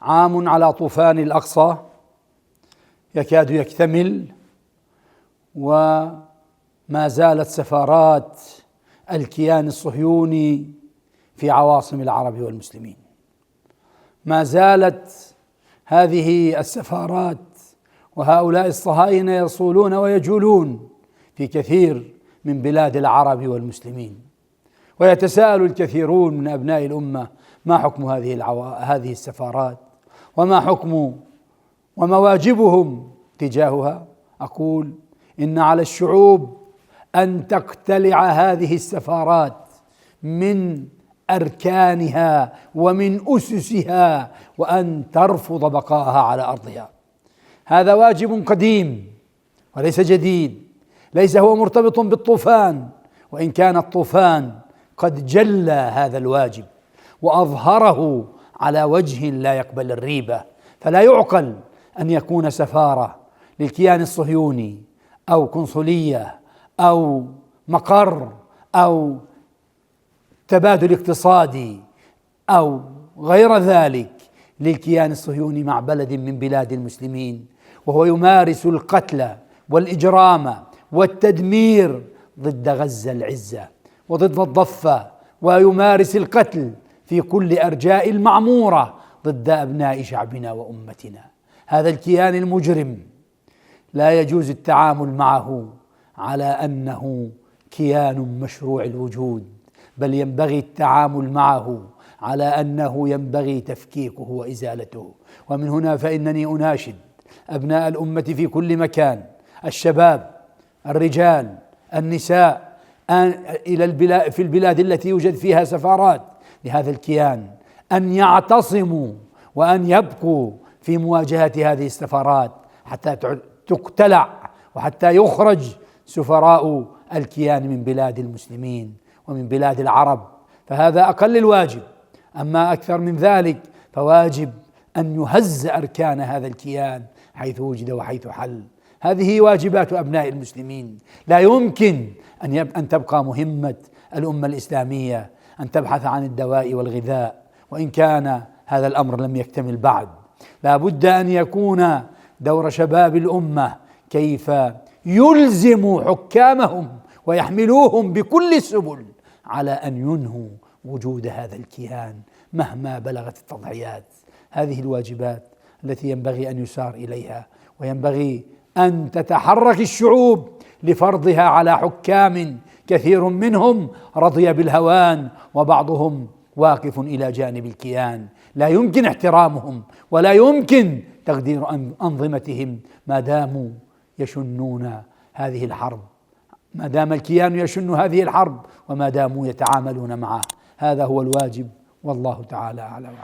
عام على طوفان الأقصى يكاد يكتمل، وما زالت سفارات الكيان الصهيوني في عواصم العرب والمسلمين. ما زالت هذه السفارات وهؤلاء الصهاينة يصولون ويجولون في كثير من بلاد العرب والمسلمين، ويتساءل الكثيرون من أبناء الأمة: ما حكم هذه السفارات؟ وما حكم وما واجبهم تجاهها؟ أقول: إن على الشعوب أن تقتلع هذه السفارات من أركانها ومن أسسها، وأن ترفض بقائها على أرضها. هذا واجب قديم وليس جديد، ليس هو مرتبط بالطوفان، وإن كان الطوفان قد جلى هذا الواجب وأظهره على وجه لا يقبل الريبة. فلا يعقل أن يكون سفارة للكيان الصهيوني أو قنصلية أو مقر أو تبادل اقتصادي أو غير ذلك للكيان الصهيوني مع بلد من بلاد المسلمين وهو يمارس القتل والإجرام والتدمير ضد غزة العزة وضد الضفة، ويمارس القتل في كل أرجاء المعمورة ضد أبناء شعبنا وأمتنا. هذا الكيان المجرم لا يجوز التعامل معه على أنه كيان مشروع الوجود، بل ينبغي التعامل معه على أنه ينبغي تفكيكه وإزالته. ومن هنا فإنني أناشد أبناء الأمة في كل مكان، الشباب، الرجال، النساء، في البلاد التي يوجد فيها سفارات لهذا الكيان، أن يعتصموا وأن يبقوا في مواجهة هذه السفارات حتى تقتلع وحتى يخرج سفراء الكيان من بلاد المسلمين ومن بلاد العرب. فهذا أقل الواجب. أما أكثر من ذلك فواجب أن يهز أركان هذا الكيان حيث وجد وحيث حل. هذه واجبات أبناء المسلمين. لا يمكن أن تبقى مهمة الأمة الإسلامية أن تبحث عن الدواء والغذاء، وإن كان هذا الأمر لم يكتمل بعد. لا بد أن يكون دور شباب الأمة كيف يلزموا حكامهم ويحملوهم بكل السبل على أن ينهوا وجود هذا الكيان مهما بلغت التضحيات. هذه الواجبات التي ينبغي أن يسار إليها، وينبغي أن تتحرك الشعوب لفرضها على حكام كثير منهم رضي بالهوان وبعضهم واقف إلى جانب الكيان. لا يمكن احترامهم ولا يمكن تقدير أنظمتهم ما داموا يشنون هذه الحرب، ما دام الكيان يشن هذه الحرب وما داموا يتعاملون معه. هذا هو الواجب، والله تعالى أعلم.